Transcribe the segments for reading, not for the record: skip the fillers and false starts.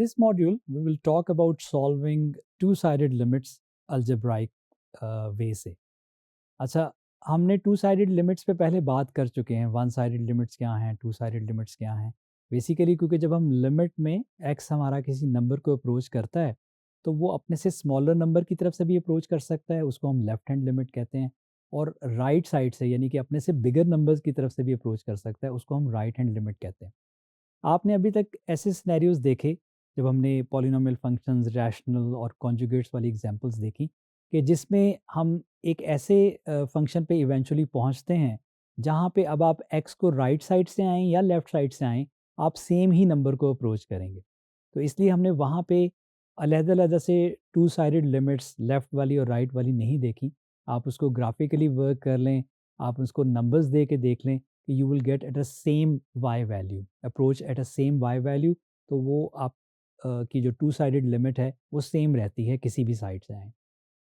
this module, we will talk about solving two-sided limits algebraic way से. अच्छा, हमने two sided limits पे पहले बात कर चुके हैं. वन साइडेड लिमिट्स क्या हैं, टू साइडेड लिमिट्स क्या हैं. बेसिकली क्योंकि जब हम लिमिट में एक्स हमारा किसी नंबर को अप्रोच करता है, तो वो अपने से स्मॉलर नंबर की तरफ से भी अप्रोच कर सकता है, उसको हम लेफ्ट हैंड लिमिट कहते हैं. और राइट साइड से यानी कि अपने से बिगर नंबर्स की तरफ से भी अप्रोच कर सकता है, उसको हम राइट हैंड लिमिट कहते हैं. आपने अभी तक ऐसे सिनेरियोज देखे जब हमने पॉलिनोमियल फंक्शंस, रैशनल और कॉन्जुगेट्स वाली एग्जांपल्स देखी कि जिसमें हम एक ऐसे फंक्शन पे इवेंचुअली पहुंचते हैं जहां पे अब आप एक्स को राइट साइड से आएँ या लेफ्ट साइड से आएँ, आप सेम ही नंबर को अप्रोच करेंगे. तो इसलिए हमने वहाँ पे अलग-अलग से टू साइडेड लिमिट्स लेफ्ट वाली और राइट वाली नहीं देखी. आप उसको ग्राफिकली वर्क कर लें, आप उसको नंबर्स दे के देख लें कि you will get at a same y value, approach at a same y value. तो वो आप की जो टू साइडेड लिमिट है वो सेम रहती है किसी भी साइड से आए.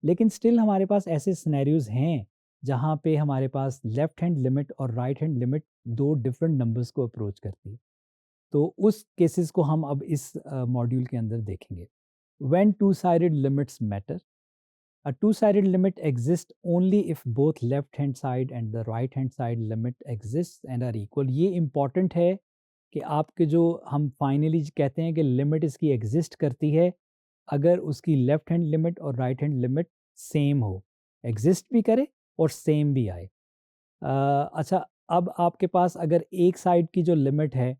लेकिन स्टिल हमारे पास ऐसे सिनेरियोज हैं जहाँ पे हमारे पास लेफ्ट हैंड लिमिट और राइट हैंड लिमिट दो डिफरेंट नंबर्स को अप्रोच करती है. तो उस केसेस को हम अब इस मॉड्यूल के अंदर देखेंगे. When two sided limits matter. A two-sided limit exists only if both left-hand side and the right-hand side limit exists and are equal. ये important है कि आपके जो हम फाइनली कहते हैं कि लिमिट इसकी एग्जिस्ट करती है अगर उसकी लेफ्ट हैंड लिमिट और राइट हैंड लिमिट सेम हो, एग्जिस्ट भी करे और सेम भी आए. अच्छा, अब आपके पास अगर एक साइड की जो लिमिट है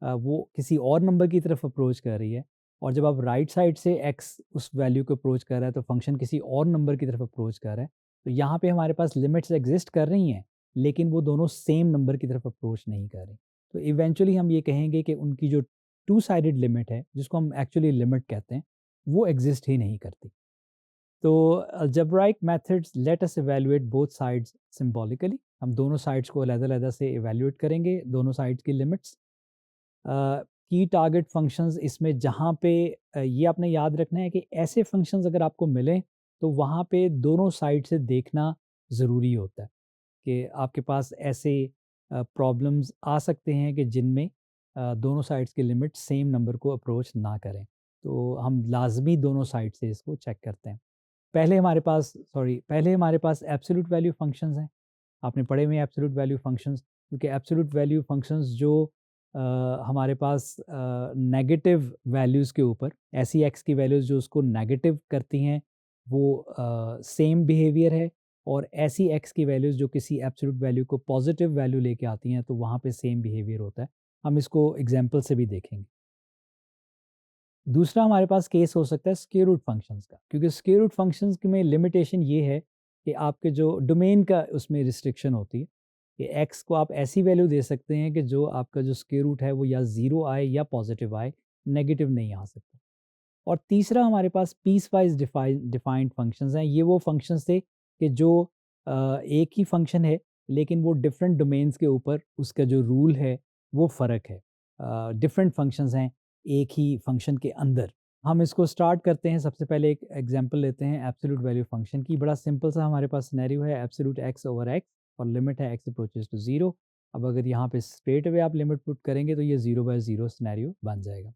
वो किसी और नंबर की तरफ अप्रोच कर रही है, और जब आप राइट साइड से एक्स उस वैल्यू को अप्रोच कर रहा है तो फंक्शन किसी और नंबर की तरफ अप्रोच कर रहा है, तो यहाँ पे हमारे पास लिमिट्स एग्जिस्ट कर रही हैं लेकिन वो दोनों सेम नंबर की तरफ अप्रोच नहीं कर रही. तो इवेंचुअली हम ये कहेंगे कि उनकी जो टू साइडेड लिमिट है जिसको हम एक्चुअली लिमिट कहते हैं वो एग्जिस्ट ही नहीं करती. तो algebraic methods let us evaluate both sides symbolically. हम दोनों साइड्स को अलग-अलग से इवैल्यूएट करेंगे, दोनों साइड्स की लिमिट्स. की टारगेट फंक्शंस इसमें जहाँ पे ये आपने याद रखना है कि ऐसे फंक्शंस अगर आपको मिलें तो वहाँ पे दोनों साइड से देखना ज़रूरी होता है कि आपके पास ऐसे प्रॉब्लम्स आ सकते हैं कि जिनमें दोनों साइड्स की लिमिट सेम नंबर को अप्रोच ना करें. तो हम लाजमी दोनों साइड से इसको चेक करते हैं. पहले हमारे पास एब्सोल्यूट वैल्यू फंक्शंस हैं. आपने पढ़े हुए हैं एब्सोल्यूट वैल्यू फंक्शंस, क्योंकि एब्सोल्यूट वैल्यू फंक्शंस जो हमारे पास नेगेटिव वैल्यूज़ के ऊपर ऐसी एक्स की वैल्यूज़ जो उसको नेगेटिव करती हैं वो सेम बिहेवियर है, और ऐसी एक्स की वैल्यूज़ जो किसी एब्सोल्यूट वैल्यू को पॉजिटिव वैल्यू लेके आती हैं तो वहाँ पे सेम बिहेवियर होता है. हम इसको एग्जांपल से भी देखेंगे. दूसरा हमारे पास केस हो सकता है स्क्वायर रूट फंक्शंस का, क्योंकि स्क्वायर रूट फंक्शंस में लिमिटेशन ये है कि आपके जो डोमेन का उसमें रिस्ट्रिक्शन होती है कि एक्स को आप ऐसी वैल्यू दे सकते हैं कि जो आपका जो स्क्वायर रूट है वो या ज़ीरो आए या पॉजिटिव आए, नेगेटिव नहीं आ सकता. और तीसरा हमारे पास पीस वाइज डिफाइंड फंक्शंस हैं. ये वो फंक्शंस थे कि जो एक ही फंक्शन है लेकिन वो डिफरेंट डोमेन्स के ऊपर उसका जो रूल है वो फ़र्क है. डिफरेंट फंक्शंस हैं एक ही फंक्शन के अंदर. हम इसको स्टार्ट करते हैं. सबसे पहले एक एग्जांपल लेते हैं एब्सोल्यूट वैल्यू फंक्शन की. बड़ा सिंपल सा हमारे पास सिनेरियो है एब्सोल्यूट एक्स ओवर एक्स और लिमिट है एक्स अप्रोचेस टू ज़ीरो. अब अगर यहाँ पे स्ट्रेट अवे आप लिमिट पुट करेंगे तो ये ज़ीरो बाय ज़ीरो सिनेरियो बन जाएगा.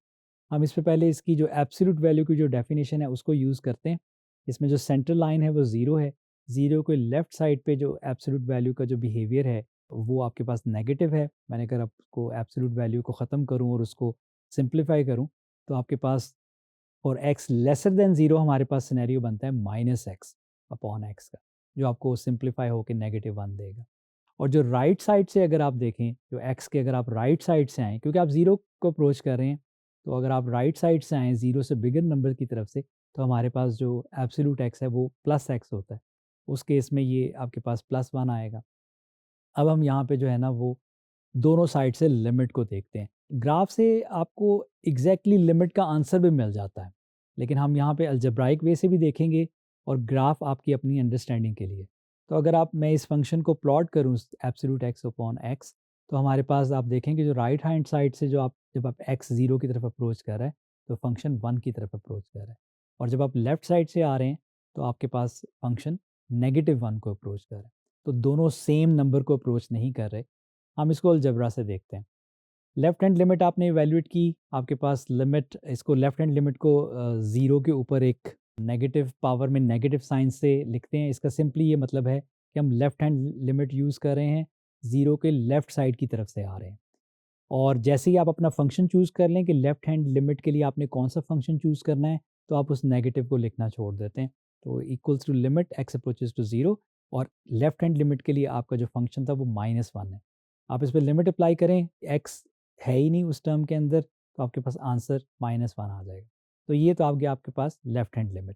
हम इस पे पहले इसकी जो एब्सोल्यूट वैल्यू की जो डेफिनेशन है उसको यूज़ करते हैं. इसमें जो सेंट्रल लाइन है वो ज़ीरो है. ज़ीरो के लेफ्ट साइड पे जो एब्सोल्यूट वैल्यू का जो बिहेवियर है वो आपके पास नेगेटिव है. मैंने अगर आपको एब्सोल्यूट वैल्यू को ख़त्म करूँ और उसको सिंप्लीफाई करूँ तो आपके पास और एक्स लेसर देन ज़ीरो हमारे पास सिनेरियो बनता है माइनस एक्स अपॉन एक्स का, जो आपको सिंप्लीफाई होकर नेगेटिव वन देगा. और जो राइट साइड से अगर आप देखें, जो एक्स के अगर आप राइट साइड से आएँ, क्योंकि आप ज़ीरो को अप्रोच कर रहे हैं, तो अगर आप राइट साइड से आएँ ज़ीरो से बिगर नंबर की तरफ से, तो हमारे पास जो एब्सोल्यूट एक्स है वो प्लस एक्स होता है. उस केस में ये आपके पास प्लस वन आएगा. अब हम यहाँ पे जो है ना वो दोनों साइड से लिमिट को देखते हैं. ग्राफ से आपको एग्जैक्टली लिमिट का आंसर भी मिल जाता है, लेकिन हम यहाँ पे अलजेब्राइक वे से भी देखेंगे और ग्राफ आपकी अपनी अंडरस्टैंडिंग के लिए. तो अगर आप मैं इस फंक्शन को प्लॉट करूँ एब्सोल्यूट एक्स अपॉन एक्स, तो हमारे पास आप देखेंगे जो राइट हैंड साइड से जो आप जब आप एक्स ज़ीरो की तरफ अप्रोच कर रहे हैं तो फंक्शन वन की तरफ अप्रोच कर रहा है, और जब आप लेफ्ट साइड से आ रहे हैं तो आपके पास फंक्शन नेगेटिव वन को अप्रोच कर रहा है. तो दोनों सेम नंबर को अप्रोच नहीं कर रहे. हम इसको अलजेब्रा से देखते हैं. लेफ्ट हैंड लिमिट आपने इवैल्यूएट की, आपके पास लिमिट, इसको लेफ्ट हैंड लिमिट को 0 के ऊपर एक नेगेटिव पावर में नेगेटिव साइन से लिखते हैं। इसका सिंपली ये मतलब है कि हम लेफ्ट हैंड लिमिट यूज़ कर रहे हैं, 0 के लेफ़्ट साइड की तरफ से आ रहे हैं। और जैसे ही आप अपना फंक्शन चूज़ कर लें कि लेफ्ट हैंड लिमिट के लिए आपने कौन-सा फंक्शन चूज़ करना है, तो आप उस नेगेटिव को लिखना छोड़ देते हैं। तो equals to limit x approaches to 0, और लेफ्ट हैंड लिमिट के लिए आपका जो फंक्शन था वो -1 है। आप इस पे लिमिट अप्लाई करें, x है ही नहीं उस टर्म के अंदर, तो आपके पास आंसर -1 आ जाएगा। तो ये तो आ गया आपके पास लेफ्ट हैंड लिमिट।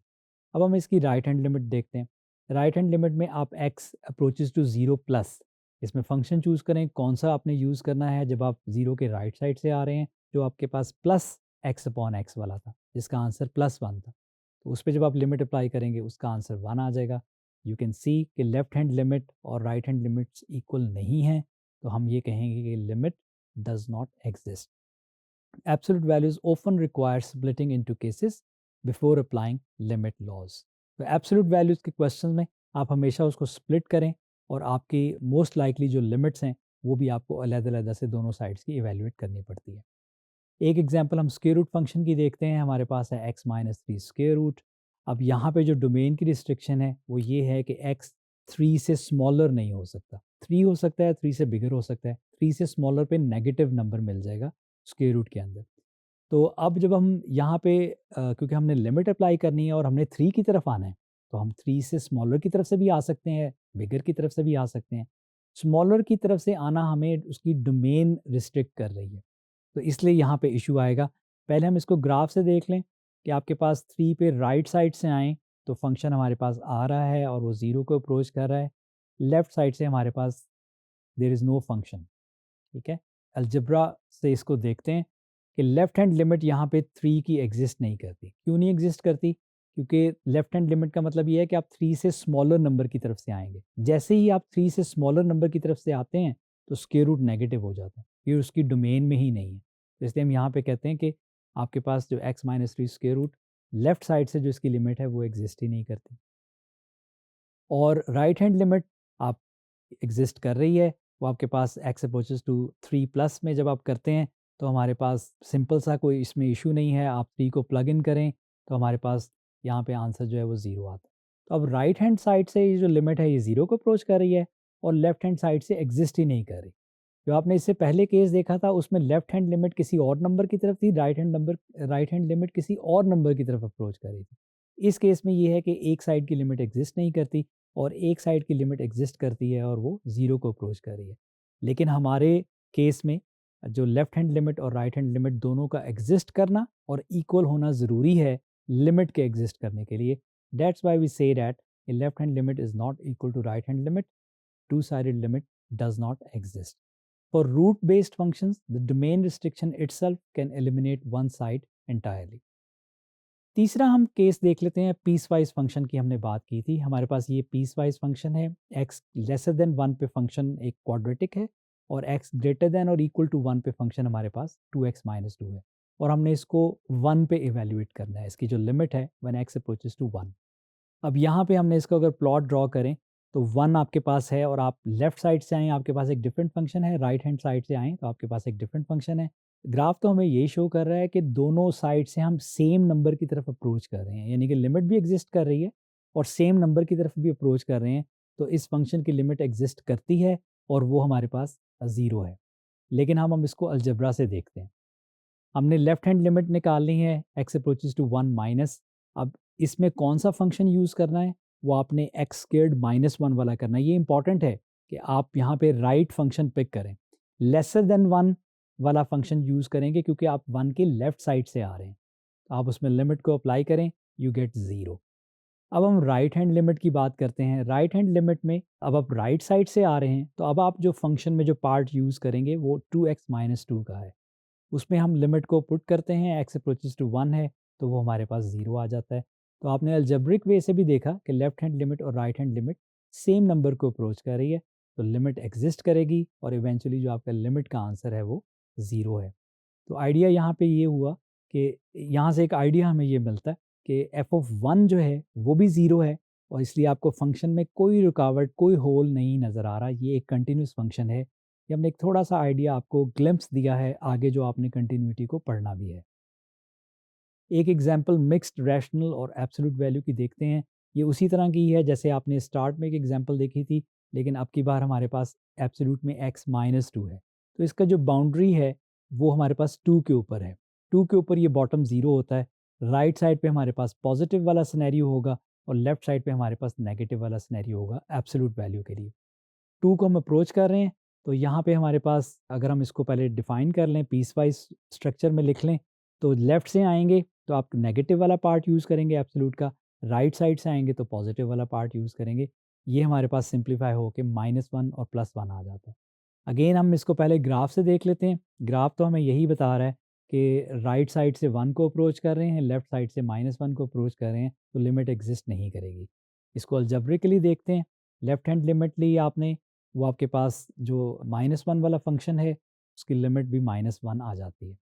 अब हम इसकी राइट हैंड लिमिट देखते हैं। राइट हैंड लिमिट में आप x अप्रोचेस टू 0 प्लस, इसमें फंक्शन चूज़ करें कौन सा आपने यूज़ करना है जब आप 0 के राइट साइड से आ रहे हैं, जो आपके पास प्लस x अपॉन x वाला था, जिसका आंसर +1 था। तो उस पे जब आप लिमिट अप्लाई करेंगे उसका आंसर 1 आ जाएगा। यू कैन सी कि लेफ्ट हैंड लिमिट और राइट हैंड लिमिट्स इक्वल नहीं हैं, तो हम ये कहेंगे कि limit does not exist. Absolute values often require splitting into cases before applying limit laws. तो एब्सोल्यूट वैल्यूज़ के क्वेश्चन में आप हमेशा उसको स्प्लिट करें, और आपकी मोस्ट लाइकली जो लिमिट्स हैं वो भी आपको अलग-अलग से दोनों साइड्स की इवैल्यूएट करनी पड़ती है। एक एग्जांपल हम स्क्वायर रूट फंक्शन की देखते हैं। हमारे पास है x माइनस 3 स्क्वायर रूट। अब यहाँ पे जो डोमेन की रिस्ट्रिक्शन है वो ये है कि x 3 से स्मॉलर नहीं हो सकता। 3 हो सकता है, 3 से बिगर हो सकता है। 3 से स्मॉलर पे नेगेटिव नंबर मिल जाएगा स्क्वायर रूट के अंदर। तो अब जब हम यहाँ पे क्योंकि हमने लिमिट अप्लाई करनी है और हमने 3 की तरफ आना है, तो हम 3 से स्मॉलर की तरफ से भी आ सकते हैं, बिगर की तरफ से भी आ सकते हैं। स्मॉलर की तरफ से आना हमें उसकी डोमेन रिस्ट्रिक्ट कर रही है, तो इसलिए यहाँ पे इशू आएगा। पहले हम इसको ग्राफ से देख लें कि आपके पास 3 पे राइट साइड से आएँ, तो फंक्शन हमारे पास आ रहा है और वो 0 को अप्रोच कर रहा है। लेफ्ट साइड से हमारे पास देयर इज़ नो फंक्शन, ठीक है? अलजेब्रा से इसको देखते हैं कि लेफ्ट हैंड लिमिट यहाँ पे 3 की एग्जिस्ट नहीं करती। क्यों नहीं एग्जिस्ट करती? क्योंकि लेफ्ट हैंड लिमिट का मतलब ये है कि आप 3 से स्मॉलर नंबर की तरफ से आएँगे। जैसे ही आप 3 से स्मॉलर नंबर की तरफ से आते हैं, तो स्क्वायर रूट नेगेटिव हो जाता है। ये उसकी डोमेन में ही नहीं है। तो इसलिए हम यहाँ पे कहते हैं कि आपके पास जो x minus 3 square root left side से जो इसकी लिमिट है वो एग्जिस्ट ही नहीं करती। और राइट हैंड लिमिट आप एग्जिस्ट कर रही है, वो आपके पास x अप्रोचेस टू 3 प्लस में जब आप करते हैं, तो हमारे पास सिंपल सा कोई इसमें इशू नहीं है। आप 3 को प्लग इन करें तो हमारे पास यहाँ पे आंसर जो है वो 0 आता है। तो अब राइट हैंड साइड से ये जो लिमिट है ये 0 को अप्रोच कर रही है, और लेफ्ट हैंड साइड से एग्जिस्ट ही नहीं कर रही। जो आपने इससे पहले केस देखा था उसमें लेफ्ट हैंड लिमिट किसी और नंबर की तरफ थी, राइट हैंड लिमिट किसी और नंबर की तरफ अप्रोच कर रही थी। इस केस में ये है कि एक साइड की लिमिट एग्जिस्ट नहीं करती और एक साइड की लिमिट एग्जिस्ट करती है और वो 0 को अप्रोच कर रही है। लेकिन हमारे केस में जो लेफ्ट हैंड लिमिट और राइट हैंड लिमिट दोनों का एग्जिस्ट करना और इक्वल होना ज़रूरी है लिमिट के एग्जिस्ट करने के लिए। That's why we say that a left hand limit is not equal to right hand limit, two sided limit does not exist. For root-based functions, the domain restriction itself can eliminate one side entirely. तीसरा हम case देख लेते हैं, piece wise function की हमने बात की थी। हमारे पास ये पीस वाइज फंक्शन है, x लेसर देन 1 पे फंक्शन एक क्वाड्रेटिक है, और x ग्रेटर देन और इक्वल टू 1 पे फंक्शन हमारे पास 2x माइनस 2 है, और हमने इसको 1 पे इवेल्युएट करना है। इसकी जो लिमिट है व्हेन x अप्रोचेस टू 1। अब यहाँ पे हमने इसको अगर प्लॉट ड्रॉ करें, तो 1 आपके पास है और आप लेफ्ट साइड से आएँ आपके पास एक डिफरेंट फंक्शन है, राइट हैंड साइड से आएँ तो आपके पास एक डिफरेंट फंक्शन है। ग्राफ तो हमें यही शो कर रहा है कि दोनों साइड से हम सेम नंबर की तरफ अप्रोच कर रहे हैं, यानी कि लिमिट भी एग्जिस्ट कर रही है और सेम नंबर की तरफ भी अप्रोच कर रहे हैं। तो इस फंक्शन की लिमिट एग्जिस्ट करती है और वो हमारे पास 0 है। लेकिन हम इसको अलजेब्रा से देखते हैं। हमने लेफ्ट हैंड लिमिट निकालनी है x अप्रोचेस टू 1 माइनस। अब इसमें कौन सा फंक्शन यूज़ करना है, वो आपने x स्क्वेयर्ड माइनस 1 वाला करना है। ये इंपॉर्टेंट है कि आप यहाँ पे राइट फंक्शन पिक करें। लेसर देन 1 वाला फंक्शन यूज़ करेंगे क्योंकि आप 1 के लेफ्ट साइड से आ रहे हैं, तो आप उसमें लिमिट को अप्लाई करें, यू गेट 0। अब हम राइट हैंड लिमिट की बात करते हैं। राइट हैंड लिमिट में अब आप राइट साइड से आ रहे हैं, तो अब आप जो फंक्शन में जो पार्ट यूज़ करेंगे वो 2x माइनस 2 का है। उसमें हम लिमिट को पुट करते हैं, x अप्रोचेस टू 1 है तो वो हमारे पास 0 आ जाता है। तो आपने अलजेब्रिक वे से भी देखा कि लेफ्ट हैंड लिमिट और right hand limit same number को अप्रोच कर रही है, तो लिमिट एग्जिस्ट करेगी और इवेंचुअली जो आपका लिमिट का आंसर है वो 0 है। तो आइडिया यहाँ पे ये हुआ कि यहाँ से एक आइडिया हमें ये मिलता है कि एफ ऑफ 1 जो है वो भी 0 है, और इसलिए आपको फंक्शन में कोई रुकावट, कोई होल नहीं नज़र आ रहा। ये एक कंटिन्यूस फंक्शन है ये हमने एक थोड़ा-सा आइडिया आपको ग्लिम्प्स दिया है, आगे जो आपने कंटिन्यूटी को पढ़ना भी है। एक एग्जांपल मिक्स्ड रैशनल और एब्सोल्यूट वैल्यू की देखते हैं। ये उसी तरह की है जैसे आपने स्टार्ट में एक एग्जांपल देखी थी, लेकिन अब की बार हमारे पास एब्सोल्यूट में x माइनस 2 है। तो इसका जो बाउंड्री है, वो हमारे पास 2 के ऊपर है। 2 के ऊपर ये बॉटम 0 होता है। राइट साइड पे हमारे पास पॉजिटिव वाला सिनेरियो होगा और लेफ्ट साइड पे हमारे पास नेगेटिव वाला सिनेरियो होगा एब्सोल्यूट वैल्यू के लिए। 2 को हम अप्रोच कर रहे हैं, तो यहाँ पे हमारे पास अगर हम इसको पहले डिफाइन कर लें, पीस वाइज़ स्ट्रक्चर में लिख लें, तो लेफ्ट से आएँगे तो आप नेगेटिव वाला पार्ट यूज़ करेंगे एब्सोल्यूट का, राइट साइड से आएँगे तो पॉजिटिव वाला पार्ट यूज़ करेंगे। ये हमारे पास सिंप्लीफाई होके -1 और +1 आ जाता है। अगेन हम इसको पहले ग्राफ से देख लेते हैं। ग्राफ तो हमें यही बता रहा है कि राइट साइड से 1 को अप्रोच कर रहे हैं, लेफ्ट साइड से -1 को अप्रोच कर रहे हैं, तो लिमिट एग्ज़िस्ट नहीं करेगी। इसको अलजेब्रिकली देखते हैं। लेफ्ट हैंड लिमिट ली आपने, वो आपके पास जो -1 वाला फंक्शन है, उसकी लिमिट भी -1 आ जाती है।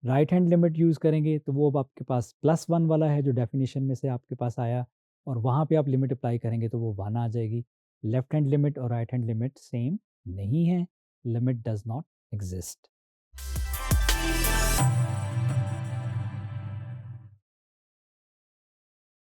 राइट हैंड लिमिट यूज़ करेंगे तो वो अब आपके पास +1 वाला है जो डेफिनिशन में से आपके पास आया, और वहाँ पे आप लिमिट अप्लाई करेंगे तो वो 1 आ जाएगी। लेफ्ट हैंड लिमिट और राइट हैंड लिमिट सेम नहीं है, लिमिट डज़ नॉट एक्ज़िस्ट।